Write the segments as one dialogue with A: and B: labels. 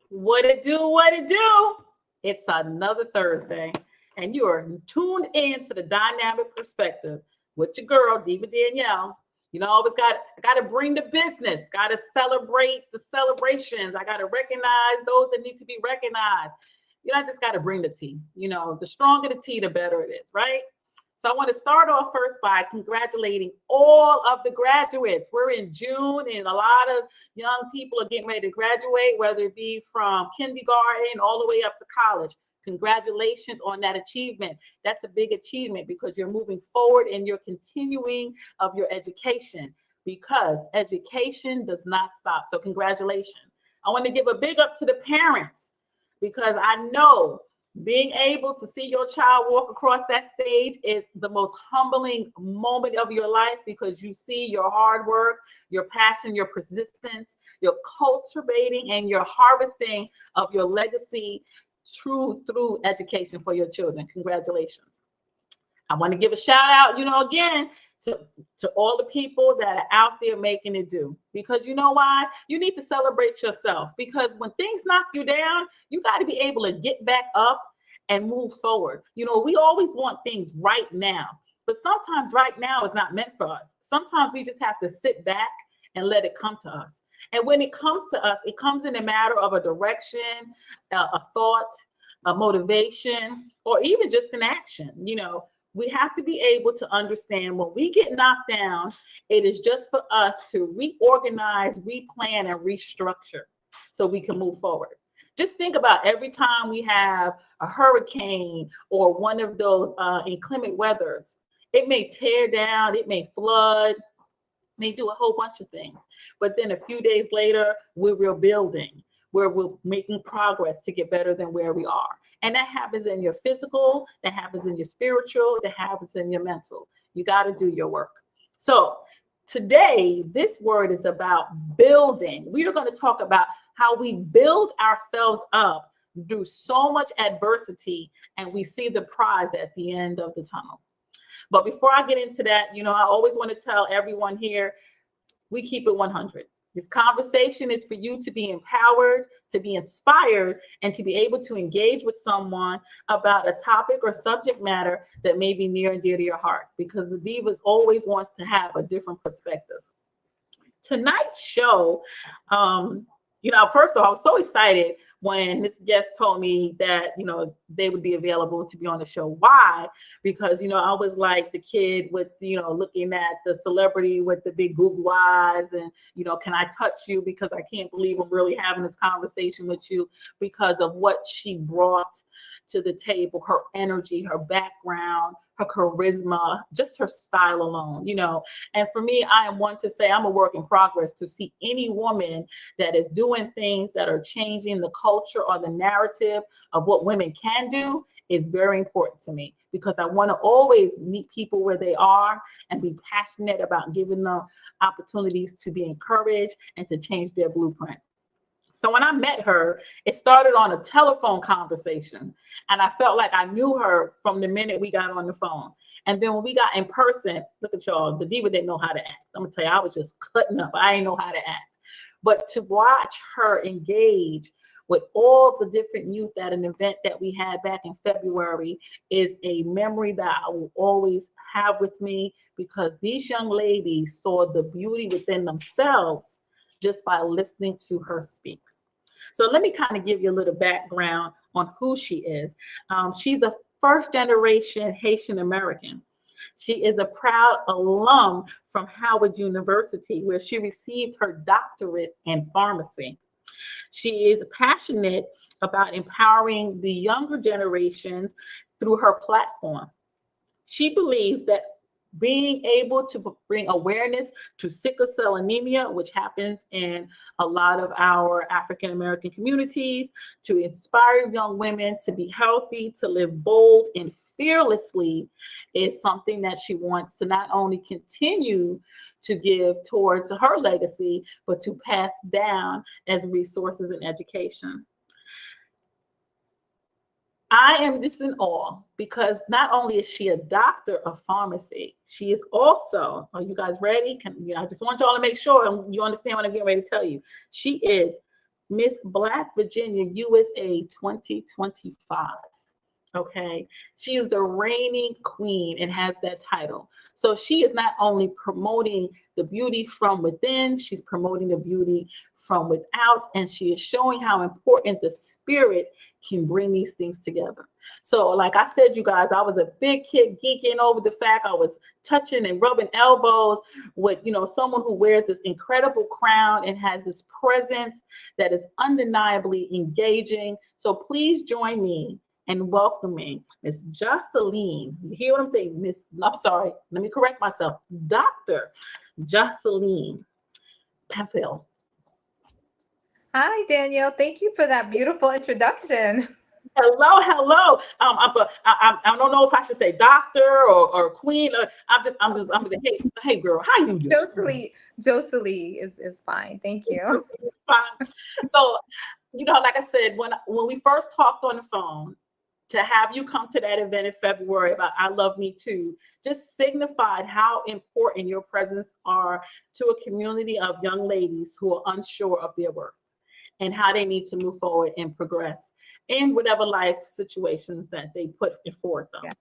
A: What it do? What it do? It's another Thursday, and you are tuned in to the Dynamic Perspective with your girl, Diva Danielle. You know, always got to bring the business, got to celebrate the celebrations. I got to recognize those that need to be recognized. You know, I just got to bring the tea. You know, the stronger the tea, the better it is, right? So I want to start off first by congratulating all of the graduates. We're in June, and a lot of young people are getting ready to graduate, whether it be from kindergarten all the way up to college. Congratulations on that achievement. That's a big achievement because you're moving forward and you're continuing of your education, because education does not stop. So congratulations. I want to give a big up to the parents, because I know being able to see your child walk across that stage is the most humbling moment of your life, because you see your hard work, your passion, your persistence, your cultivating and your harvesting of your legacy through education for your children. Congratulations. I want to give a shout out, again, to all the people that are out there making it do. Because you know why? You need to celebrate yourself, because when things knock you down, you got to be able to get back up and move forward. We always want things right now, but sometimes right now is not meant for us. Sometimes we just have to sit back and let it come to us. And when it comes to us, it comes in a matter of a direction, a thought, a motivation, or even just an action. We have to be able to understand when we get knocked down, it is just for us to reorganize, replan, and restructure so we can move forward. Just think about every time we have a hurricane or one of those inclement weathers. It may tear down, it may flood, may do a whole bunch of things. But then a few days later, we're rebuilding, where we're making progress to get better than where we are. And that happens in your physical, that happens in your spiritual, that happens in your mental. You got to do your work. So today, this word is about building. We are going to talk about how we build ourselves up through so much adversity, and we see the prize at the end of the tunnel. But before I get into that, I always want to tell everyone here, we keep it 100. This conversation is for you to be empowered, to be inspired, and to be able to engage with someone about a topic or subject matter that may be near and dear to your heart, because the Divas always wants to have a different perspective. Tonight's show, first of all, I was so excited when this guest told me that, they would be available to be on the show. Why? Because, I was like the kid with, looking at the celebrity with the big Google eyes and, can I touch you? Because I can't believe I'm really having this conversation with you, because of what she brought to the table, her energy, her background, her charisma, just her style alone, And for me, I am one to say I'm a work in progress. To see any woman that is doing things that are changing the culture or the narrative of what women can do is very important to me, because I want to always meet people where they are and be passionate about giving them opportunities to be encouraged and to change their blueprint. So when I met her, it started on a telephone conversation, and I felt like I knew her from the minute we got on the phone. And then when we got in person, look at y'all, the Diva didn't know how to act. I'm gonna tell you, I was just cutting up. I didn't know how to act. But to watch her engage with all the different youth at an event that we had back in February is a memory that I will always have with me, because these young ladies saw the beauty within themselves just by listening to her speak. So let me kind of give you a little background on who she is. She's a first generation Haitian American. She is a proud alum from Howard University, where she received her doctorate in pharmacy. She is passionate about empowering the younger generations through her platform. She believes that being able to bring awareness to sickle cell anemia, which happens in a lot of our African American communities, to inspire young women to be healthy, to live bold and fearlessly, is something that she wants to not only continue to give towards her legacy, but to pass down as resources and education. I am just in awe, because not only is she a doctor of pharmacy, she is also, are you guys ready? I just want y'all to make sure you understand what I'm getting ready to tell you. She is Miss Black Virginia USA 2025. Okay. She is the reigning queen and has that title. So she is not only promoting the beauty from within, she's promoting the beauty from without, and she is showing how important the spirit can bring these things together. So, like I said, you guys, I was a big kid geeking over the fact I was touching and rubbing elbows with, someone who wears this incredible crown and has this presence that is undeniably engaging. So please join me and welcoming Miss Josselli. You hear what I'm saying? I'm sorry, let me correct myself. Dr. Josselli Pamphile.
B: Hi, Danielle. Thank you for that beautiful introduction.
A: Hello. I don't know if I should say doctor or queen. I'm just. Hey, girl, how you doing?
B: Josselli is fine. Thank you.
A: Fine. So, like I said, when we first talked on the phone, to have you come to that event in February about I Love Me Too just signified how important your presence are to a community of young ladies who are unsure of their worth and how they need to move forward and progress in whatever life situations that they put forth them. Yeah.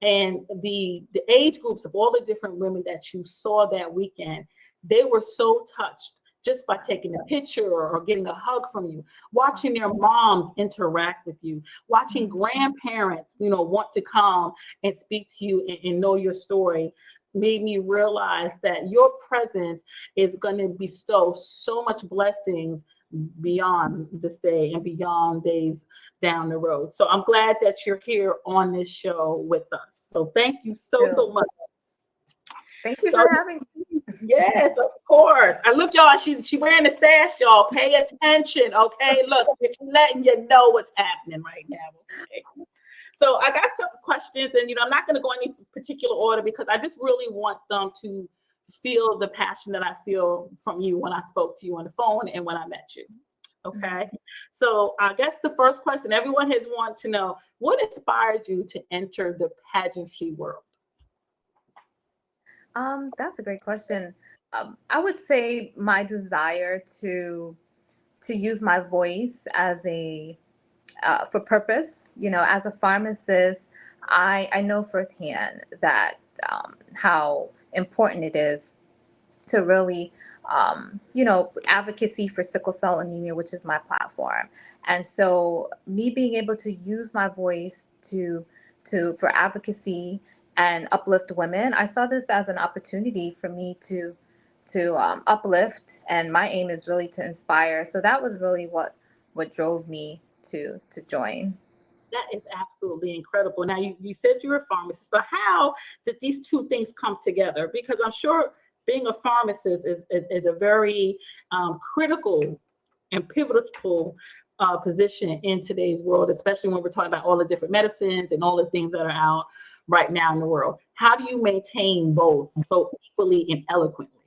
A: And the age groups of all the different women that you saw that weekend, they were so touched just by taking a picture or getting a hug from you, watching their moms interact with you, watching grandparents, want to come and speak to you and know your story, made me realize that your presence is going to bestow so much blessings beyond this day and beyond days down the road. So I'm glad that you're here on this show with us. So thank you so much.
B: Thank you for having me.
A: Yes, of course. I look, y'all, she wearing the sash, y'all. Pay attention, okay? Look, she's letting you know what's happening right now. Okay. So I got some questions, and I'm not going to go in any particular order because I just really want them to feel the passion that I feel from you when I spoke to you on the phone and when I met you. Okay. So I guess the first question everyone has wanted to know, what inspired you to enter the pageantry world?
B: That's a great question. I would say my desire to use my voice as a for purpose. As a pharmacist, I know firsthand that how important it is to really advocacy for sickle cell anemia, which is my platform. And so me being able to use my voice for advocacy and uplift women, I saw this as an opportunity for me to uplift, and my aim is really to inspire. So that was really what drove me to join.
A: That is absolutely incredible. Now, you said you're a pharmacist. So how did these two things come together? Because I'm sure being a pharmacist is a very critical and pivotal position in today's world, especially when we're talking about all the different medicines and all the things that are out right now in the world. How do you maintain both so equally and eloquently?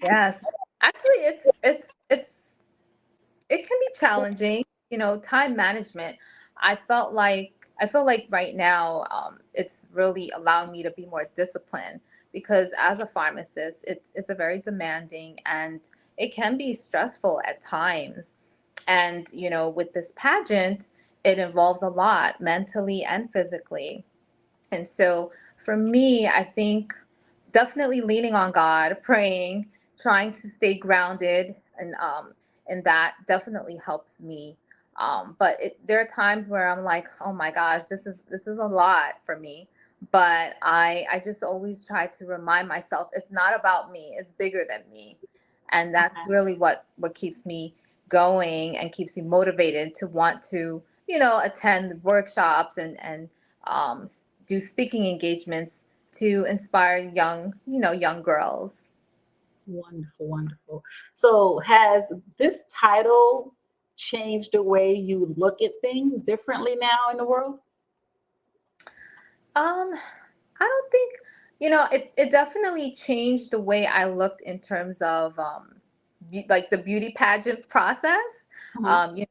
B: Yes, actually, it can be challenging. Time management. I feel like right now, it's really allowing me to be more disciplined because as a pharmacist, it's a very demanding and it can be stressful at times. And with this pageant, it involves a lot mentally and physically. And so for me, I think definitely leaning on God, praying, trying to stay grounded, and that definitely helps me. But there are times where I'm like, oh my gosh, this is a lot for me. But I just always try to remind myself it's not about me; it's bigger than me, and that's really what keeps me going and keeps me motivated to want to attend workshops and um, do speaking engagements to inspire young girls.
A: Wonderful. So has this title changed the way you look at things differently now in the world?
B: Um, I don't think, it definitely changed the way I looked in terms of like the beauty pageant process.
A: Mhm.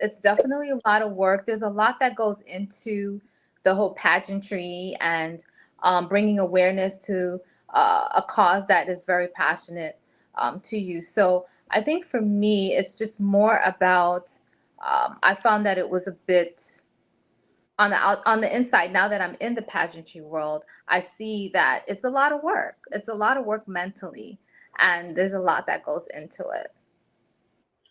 B: It's definitely a lot of work. There's a lot that goes into the whole pageantry and bringing awareness to a cause that is very passionate to you. So I think for me, it's just more about, I found that it was a bit on the inside. Now that I'm in the pageantry world, I see that it's a lot of work. It's a lot of work mentally, and there's a lot that goes into it.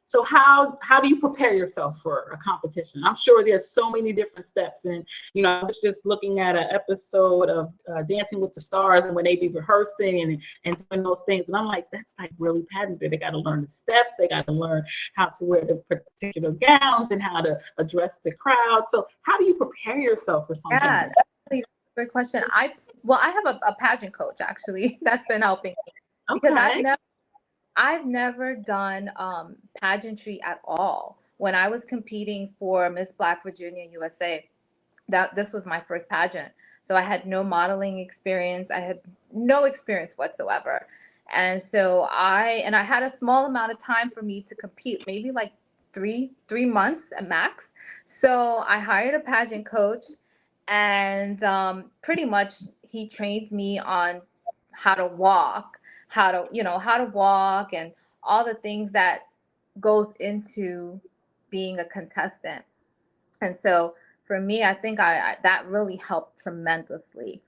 A: So how do you prepare yourself for a competition? I'm sure there's so many different steps. And I was just looking at an episode of Dancing with the Stars, and when they be rehearsing and doing those things, and I'm like, that's like really patented. They got to learn the steps. They got to learn how to wear the particular gowns and how to address the crowd. So how do you prepare yourself for something
B: Yeah,
A: like that?
B: that's a great question. I have a pageant coach actually that's been helping me because
A: Okay.
B: I've never done pageantry at all. When I was competing for Miss Black Virginia USA, that this was my first pageant. So I had no modeling experience. I had no experience whatsoever. And so I had a small amount of time for me to compete, maybe like three months at max. So I hired a pageant coach, and pretty much he trained me on how to walk, how to walk, and all the things that goes into being a contestant. And so for me, I think I that really helped tremendously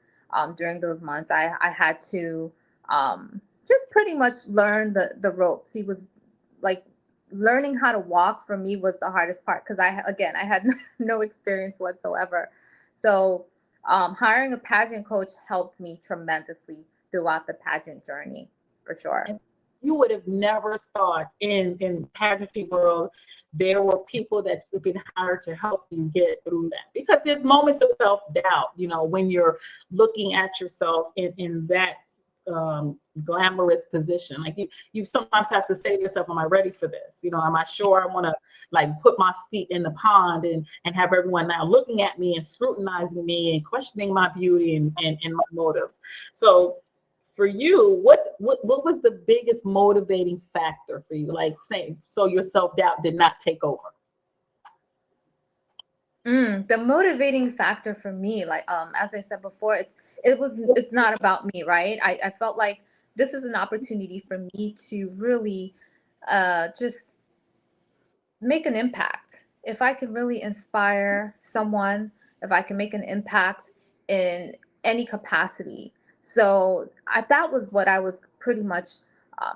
B: during those months. I had to just pretty much learn the ropes. He was like, learning how to walk for me was the hardest part because again, I had no experience whatsoever. So hiring a pageant coach helped me tremendously throughout the pageant journey, for sure.
A: And you would have never thought in pageantry world there were people that you can hire to help you get through that, because there's moments of self-doubt, when you're looking at yourself in that glamorous position. Like you sometimes have to say to yourself, am I ready for this? Am I sure I want to like put my feet in the pond and have everyone now looking at me and scrutinizing me and questioning my beauty and my motives? So for you, what was the biggest motivating factor for you? Like saying, so your self-doubt did not take over.
B: The motivating factor for me, like as I said before, it's not about me, right? I felt like this is an opportunity for me to really just make an impact. If I can really inspire someone, if I can make an impact in any capacity. So that was what I was pretty much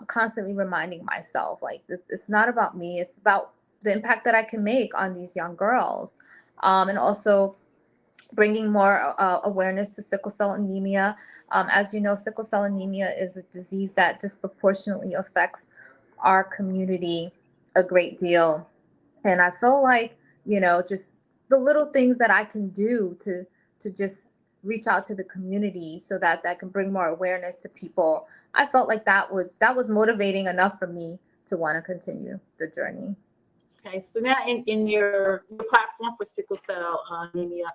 B: constantly reminding myself. Like, it's not about me, it's about the impact that I can make on these young girls. And also bringing more awareness to sickle cell anemia. As you know, sickle cell anemia is a disease that disproportionately affects our community a great deal. And I feel like, just the little things that I can do to just reach out to the community so that that can bring more awareness to people. I felt like that was motivating enough for me to want to continue the journey.
A: Okay, so now in your platform for sickle cell anemia,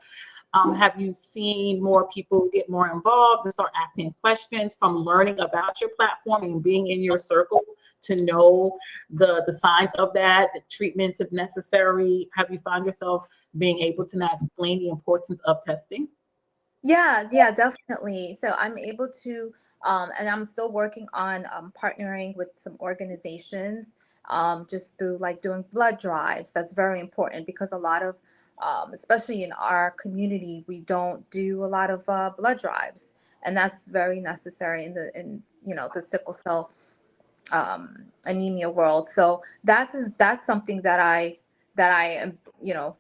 A: have you seen more people get more involved and start asking questions from learning about your platform and being in your circle to know the signs of that, the treatments if necessary? Have you found yourself being able to now explain the importance of testing?
B: Yeah, definitely. So I'm able to, and I'm still working on partnering with some organizations, just through like doing blood drives. That's very important because a lot of, especially in our community, we don't do a lot of blood drives, and that's very necessary in the sickle cell anemia world. So that's something that I am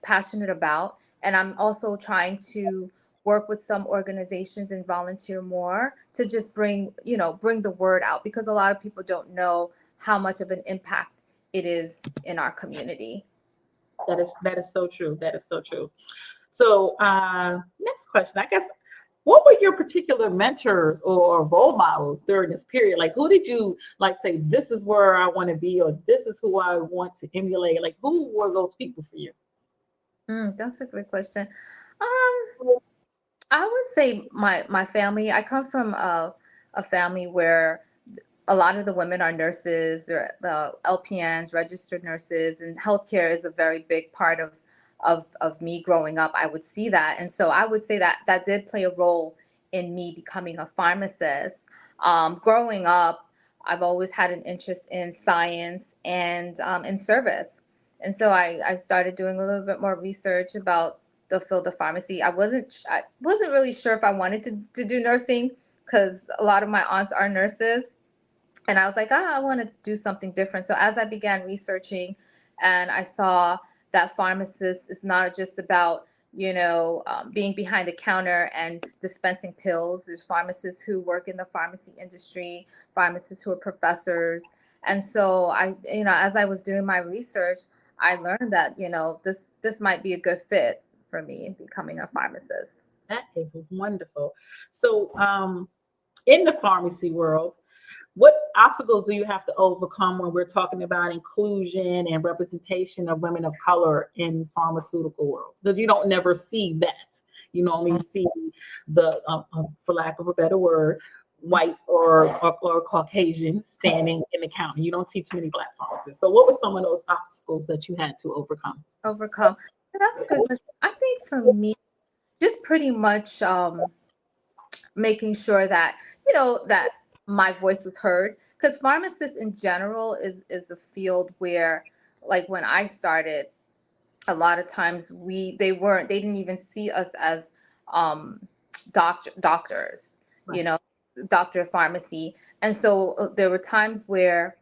B: passionate about, and I'm also trying to work with some organizations and volunteer more to just bring the word out because a lot of people don't know how much of an impact it is in our community.
A: That is so true. That is so true. So next question, I guess, what were your particular mentors or role models during this period? Like, who did you like say, this is where I want to be, or this is who I want to emulate? Like, who were those people for you?
B: That's a great question. Um, I would say my family. I come from a family where a lot of the women are nurses or the LPNs, registered nurses, and healthcare is a very big part of me growing up. I would see that, and so I would say that that did play a role in me becoming a pharmacist. Growing up, I've always had an interest in science and in service. And so I started doing a little bit more research about the field of pharmacy. I wasn't really sure if I wanted to do nursing because a lot of my aunts are nurses, and I was like, I want to do something different. So as I began researching, and I saw that pharmacist is not just about, being behind the counter and dispensing pills. There's pharmacists who work in the pharmacy industry, pharmacists who are professors. And so as I was doing my research, I learned that, this might be a good fit for me becoming a pharmacist.
A: That is wonderful. So, in the pharmacy world, what obstacles do you have to overcome when we're talking about inclusion and representation of women of color in pharmaceutical world? Because you don't never see that. You only see the, for lack of a better word, white or Caucasian standing in the counter. You don't see too many Black pharmacists. So, what were some of those obstacles that you had to overcome?
B: Overcome. That's a good question. I think for me, just pretty much making sure that that my voice was heard, because pharmacists in general is a field where, like, when I started, a lot of times they didn't even see us as um doctors,
A: Right.
B: you know doctor of pharmacy. And so there were times where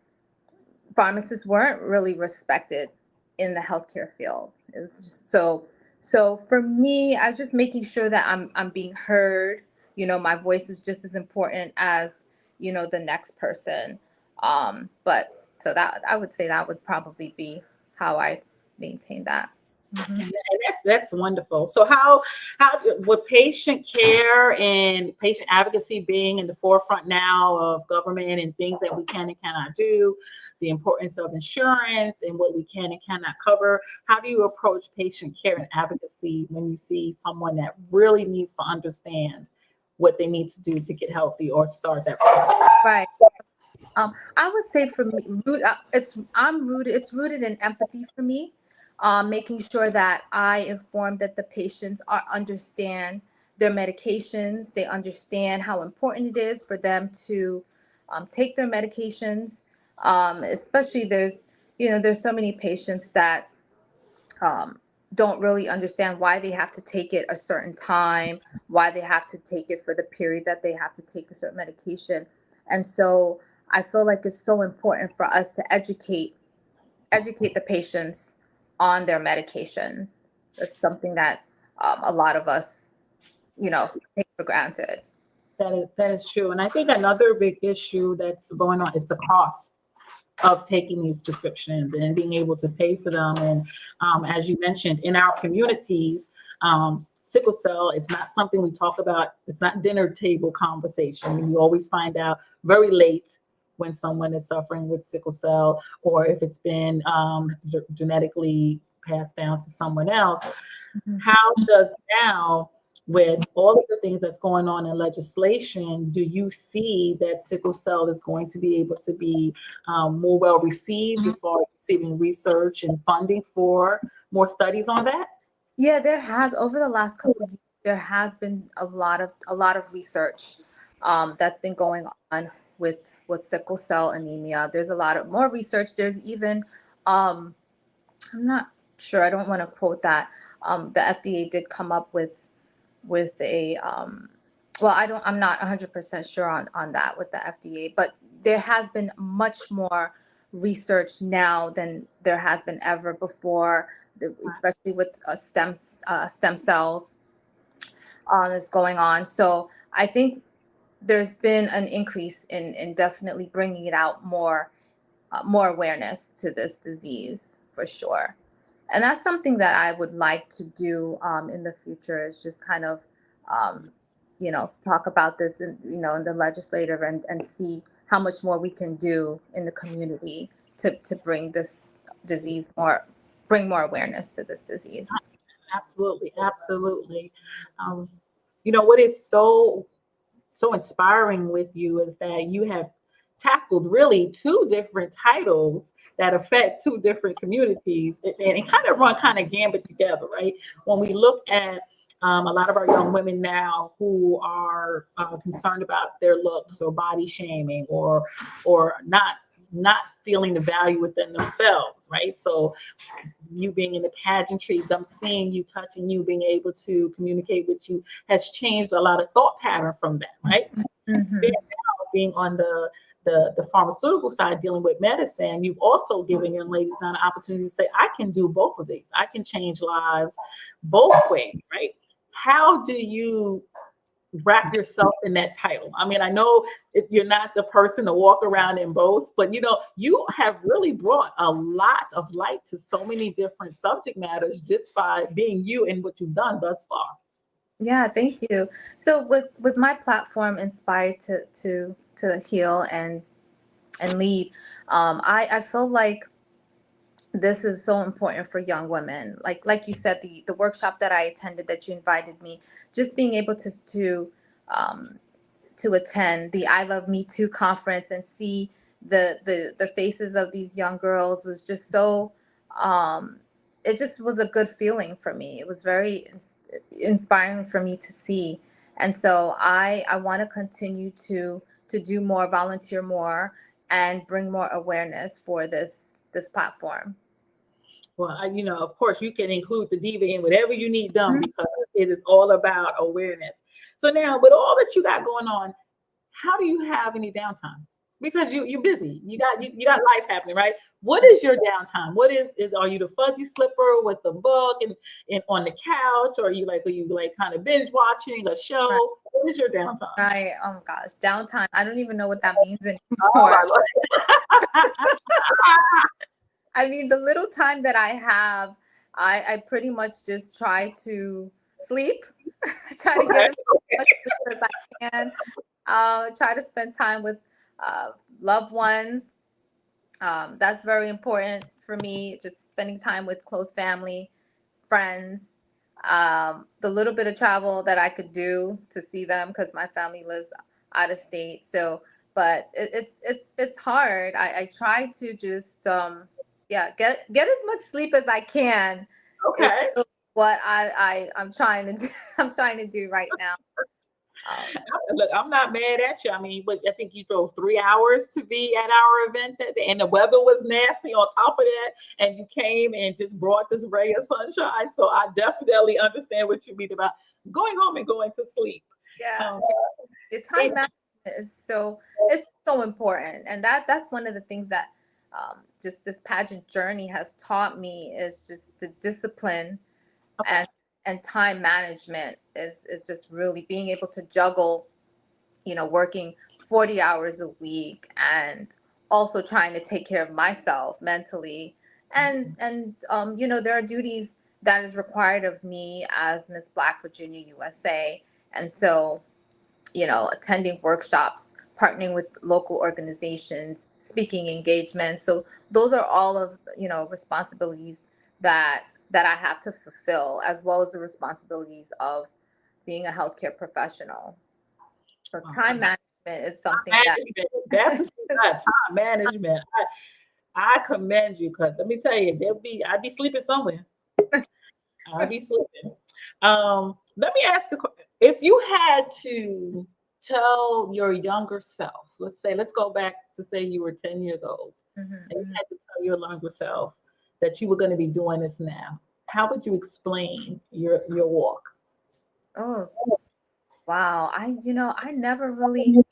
B: pharmacists weren't really respected in the healthcare field. It was just so for me, I was just making sure that I'm being heard. My voice is just as important as, the next person. But so that I would say that would probably be how I maintain that. Hmm.
A: And that's wonderful. So how with patient care and patient advocacy being in the forefront now of government and things that we can and cannot do, the importance of insurance and what we can and cannot cover, how do you approach patient care and advocacy when you see someone that really needs to understand what they need to do to get healthy or start that process?
B: Right. I would say for me, it's rooted in empathy for me. Making sure that I inform that the patients are understand their medications, they understand how important it is for them to take their medications. Especially there's so many patients that um, don't really understand why they have to take it a certain time, why they have to take it for the period that they have to take a certain medication. And so I feel like it's so important for us to educate the patients on their medications. That's something that a lot of us, take for granted.
A: That is true. And I think another big issue that's going on is the cost of taking these prescriptions and being able to pay for them. And as you mentioned, in our communities, sickle cell is not something we talk about. It's not dinner table conversation. You always find out very late when someone is suffering with sickle cell, or if it's been genetically passed down to someone else.
B: Mhm.
A: How does now, with all of the things that's going on in legislation, do you see that sickle cell is going to be able to be more well received as far as receiving research and funding for more studies on that?
B: Yeah, there has over the last couple of years, there has been a lot of research that's been going on with sickle cell anemia. There's a lot of more research. There's even I'm not sure. I don't want to quote that. The FDA did come up with a well, I'm not 100% sure on that with the FDA, but there has been much more research now than there has been ever before, especially with stem cells that's going on. So I think there's been an increase in definitely bringing it out more awareness to this disease for sure. And that's something that I would like to do in the future, is just kind of, um, talk about this in the legislative, and see how much more we can do in the community to bring more awareness to this disease.
A: Absolutely, absolutely. Um, what is so inspiring with you is that you have tackled really two different titles that affect two different communities, and it kind of run kind of gambit together, right? When we look at A lot of our young women now who are concerned about their looks or body shaming or not feeling the value within themselves, right? So you being in the pageantry, them seeing you, touching you, being able to communicate with you has changed a lot of thought pattern from that, right?
B: Mm-hmm.
A: Being on the pharmaceutical side, dealing with medicine, you've also given young ladies now an opportunity to say, I can do both of these. I can change lives both ways, right? How do you wrap yourself in that title? I mean, I know you're not the person to walk around and boast, but you have really brought a lot of light to so many different subject matters just by being you and what you've done thus far.
B: Yeah, thank you. So with my platform, Inspired to Heal and Lead, I feel like this is so important for young women. Like you said, the workshop that I attended that you invited me, just being able um, to attend the I Love Me Too conference and see the faces of these young girls was just so it just was a good feeling for me. It was very inspiring for me to see. And so I want to continue to do more, volunteer more, and bring more awareness for this platform.
A: Well, of course, you can include the diva in whatever you need done because it is all about awareness. So now, with all that you got going on, how do you have any downtime? Because you're busy. You got life happening, right? What is your downtime? What is are you the fuzzy slipper with the book and on the couch, or are you like kind of binge watching a
B: Right.
A: show? What is your downtime?
B: Right. Oh my gosh, downtime. I don't even know what that means
A: Oh
B: anymore.
A: my Lord.
B: I mean, the little time that I have, I pretty much just try to sleep. I try to get
A: Okay.
B: as much sleep as I can. Try to spend time with uh, loved ones. That's very important for me. Just spending time with close family, friends. The little bit of travel that I could do to see them because my family lives out of state. So, but it's hard. I try to just yeah, get as much sleep as I can. Is
A: Okay.
B: really what I'm trying to do. I'm trying to do right now. Um,
A: Look, I'm not mad at you. I mean, but I think you drove 3 hours to be at our event that day, and the weather was nasty on top of that, and you came and just brought this ray of sunshine. So I definitely understand what you mean about going home and going to sleep.
B: yeah,
A: Um,
B: the time
A: and-
B: management is it's so important, and that's one of the things that just this pageant journey has taught me is just the discipline
A: okay.
B: and time management is just really being able to juggle, working 40 hours a week and also trying to take care of myself mentally. And there are duties that is required of me as Miss Black Virginia USA. And so, attending workshops, partnering with local organizations, speaking engagements. So those are all of, responsibilities that I have to fulfill, as well as the responsibilities of being a healthcare professional. So time
A: Okay.
B: management is something that
A: Management. That's what you got. Time management. I commend you because let me tell you, I'd be sleeping somewhere. I'd be sleeping. Let me ask if you had to tell your younger self, let's go back to say you were 10 years old,
B: Mhm,
A: and you
B: mhm.
A: had to tell your younger self that you were going to be doing this now. How would you explain your walk?
B: Oh, wow. I never really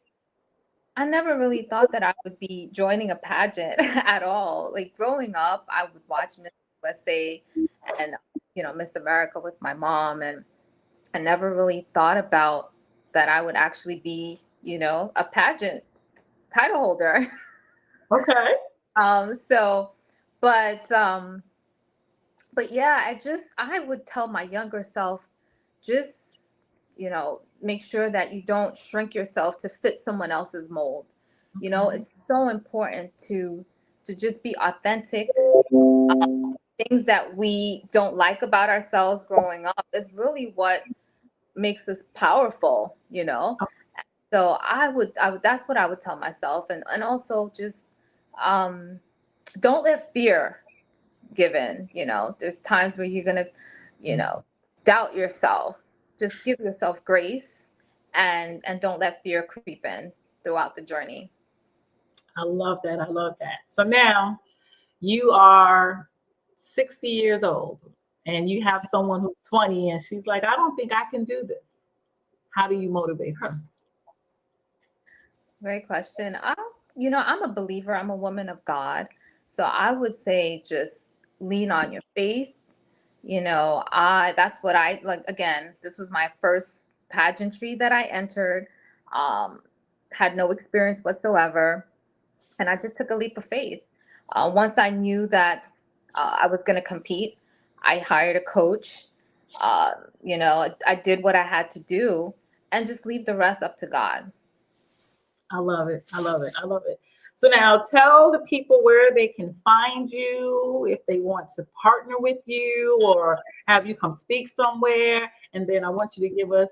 B: thought that I would be joining a pageant at all. Like growing up, I would watch Miss USA and Miss America with my mom, and I never really thought about that I would actually be, a pageant title holder.
A: Okay.
B: So, but yeah, I would tell my younger self, just, make sure that you don't shrink yourself to fit someone else's mold.
A: Okay.
B: It's so important to just be authentic. Things that we don't like about ourselves growing up is really what makes us powerful. So I would that's what I would tell myself, and also just um don't let fear give in. There's times where you're gonna, you know, doubt yourself. just give yourself grace and don't let fear creep in throughout the journey.
A: I love that. I love that. So now you are 60 years old and you have someone who's 20 and she's like, I don't think I can do this. How do you motivate her?
B: Great question. I'm a believer. I'm a woman of God. So I would say just lean on your faith. That's what I like. Again, this was my first pageantry that I entered. Um, had no experience whatsoever, and I just took a leap of faith. Once I knew that I was going to compete, I hired a coach. Uh, I did what I had to do, and just leave the rest up to God.
A: I love it. I love it. I love it. So now tell the people where they can find you if they want to partner with you or have you come speak somewhere. And then I want you to give us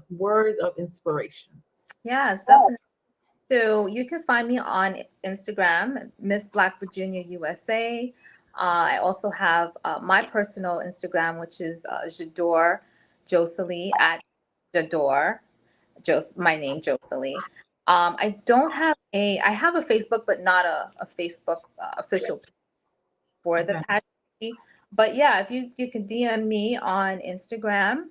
A: words of inspiration.
B: Yes, definitely. So you can find me on Instagram, Miss Black Virginia USA. I also have my personal Instagram, which is Jador Josselli at Jador, my name Josselli. I have a Facebook, but not a Facebook official page for the
A: Okay.
B: pageantry. But yeah, if you can DM me on Instagram,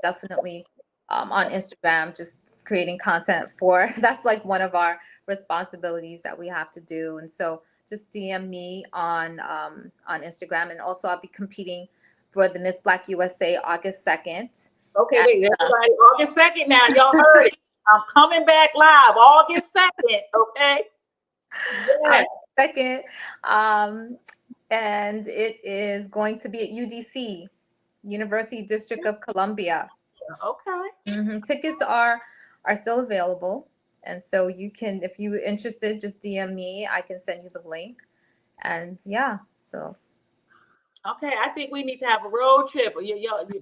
B: definitely on Instagram, just creating content for that's like one of our responsibilities that we have to do. And so just DM me on Instagram, and also I'll be competing for the Miss Black USA August 2nd.
A: Okay,
B: And,
A: wait, everybody, August 2nd now. Y'all heard it. I'm coming back live August 2nd. Okay. Yeah.
B: August 2nd, and it is going to be at UDC, University District of Columbia.
A: Okay.
B: Tickets are still available, and so you can, if you're interested, just DM me. I can send you the link, and yeah, so
A: Okay, I think we need to have a road trip.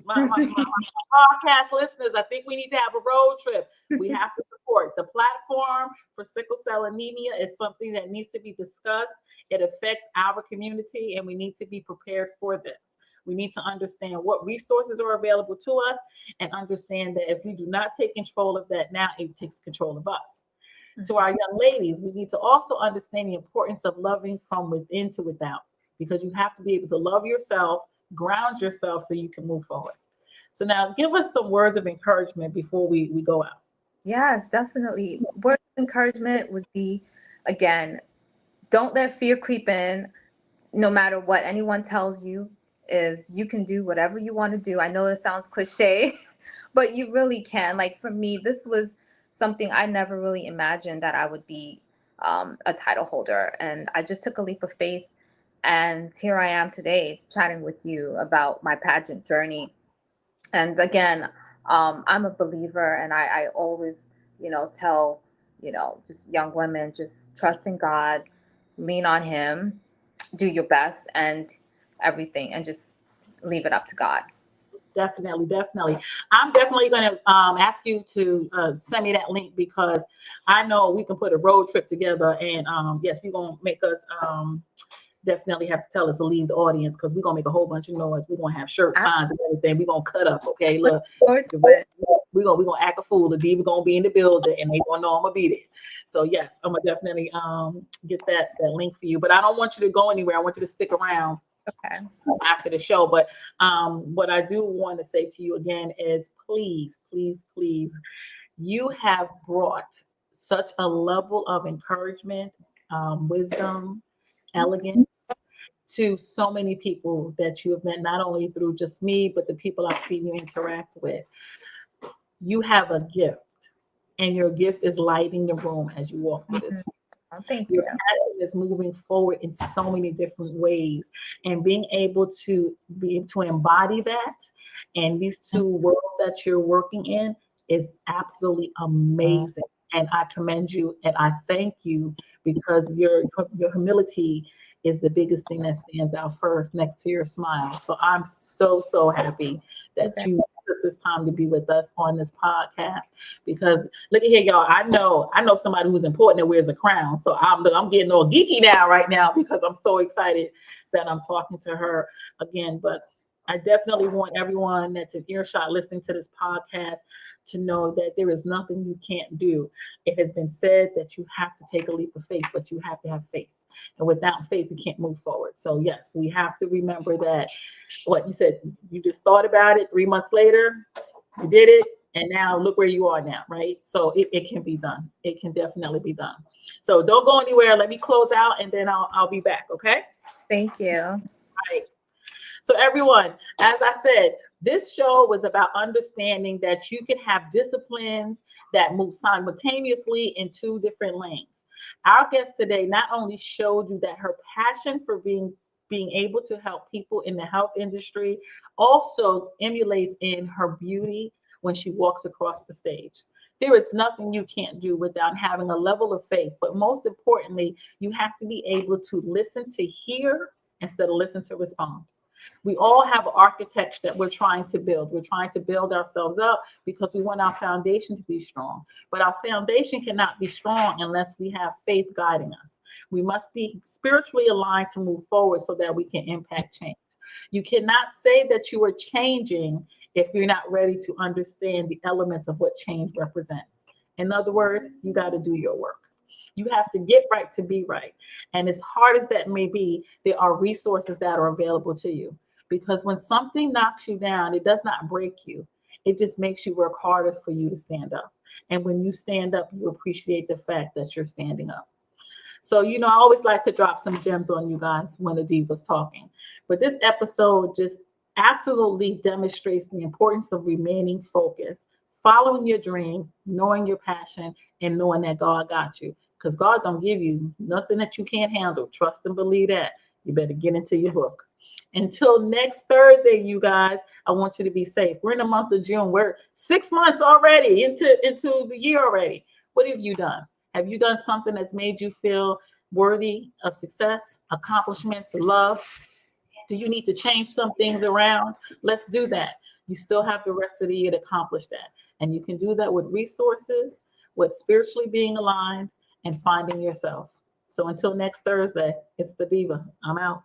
A: My podcast listeners, I think we need to have a road trip. We have to support the platform for sickle cell anemia is something that needs to be discussed. It affects our community, and we need to be prepared for this. We need to understand what resources are available to us and understand that if we do not take control of that now, it takes control of us. To our young ladies, we need to also understand the importance of loving from within to without, because you have to be able to love yourself, ground yourself so you can move forward. So now give us some words of encouragement before we go out.
B: yes, definitely. Word of encouragement would be, again, don't let fear creep in. No matter what anyone tells you, is you can do whatever you want to do. I know it sounds cliche, but you really can. Like for me, this was something I never really imagined that I would be a title holder, and I just took a leap of faith. And here I am today chatting with you about my pageant journey. And again, I'm a believer, and I always, tell, just young women, just trust in God, lean on Him, do your best, and everything, and just leave it up to God.
A: Definitely, definitely. I'm definitely going to ask you to send me that link because I know we can put a road trip together. And yes, you're going to make us definitely have to tell us to leave the audience because we're going to make a whole bunch of noise. We're going to have shirt signs and everything. We're going to cut up. Okay,
B: Look
A: look.
B: forward to it.
A: We're gonna act a fool. The diva gonna be in the building, and they gonna know I'm gonna be there. So yes, I'm gonna definitely get that link for you. But I don't want you to go anywhere. I want you to stick around
B: Okay.
A: after the show. But what I do want to say to you again is, please, please, please, you have brought such a level of encouragement, wisdom, elegance to so many people that you have met, not only through just me, but the people I've seen you interact with. You have a gift, and your gift is lighting the room as you walk through this.
B: Oh, thank
A: Your
B: you.
A: passion is moving forward in so many different ways, and being able to embody that, and these two worlds that you're working in is absolutely amazing. And I commend you, and I thank you because your humility is the biggest thing that stands out first, next to your smile. So I'm so happy that you took this time to be with us on this podcast because look at here, y'all. I know somebody who's important that wears a crown. So I'm getting all geeky now right now because I'm so excited that I'm talking to her again. But I definitely want everyone that's in earshot listening to this podcast to know that there is nothing you can't do. It has been said that you have to take a leap of faith, but you have to have faith. And without faith, you can't move forward. So, yes, we have to remember that what you said, you just thought about it 3 months later, you did it, and now look where you are now, right? So, it can be done. It can definitely be done. So, don't go anywhere. Let me close out and then I'll be back, okay?
B: Thank you.
A: All right. So, everyone, as I said, this show was about understanding that you can have disciplines that move simultaneously in two different lanes. Our guest today not only showed you that her passion for being able to help people in the health industry also emulates in her beauty when she walks across the stage. There is nothing you can't do without having a level of faith, but most importantly, you have to be able to listen to hear instead of listen to respond. We all have architecture that we're trying to build. We're trying to build ourselves up because we want our foundation to be strong. But our foundation cannot be strong unless we have faith guiding us. We must be spiritually aligned to move forward so that we can impact change. You cannot say that you are changing if you're not ready to understand the elements of what change represents. In other words, you got to do your work. You have to get right to be right. And as hard as that may be, there are resources that are available to you. Because when something knocks you down, it does not break you. It just makes you work harder for you to stand up. And when you stand up, you appreciate the fact that you're standing up. So, I always like to drop some gems on you guys when the diva's talking. But this episode just absolutely demonstrates the importance of remaining focused, following your dream, knowing your passion, and knowing that God got you. Because God don't give you nothing that you can't handle. Trust and believe that. You better get into your book. Until next Thursday, you guys, I want you to be safe. We're in the month of June. We're 6 months already into the year already. What have you done? Have you done something that's made you feel worthy of success, accomplishments, love? Do you need to change some things around? Let's do that. You still have the rest of the year to accomplish that. And you can do that with resources, with spiritually being aligned, and finding yourself. So until next Thursday, it's the Diva. I'm out.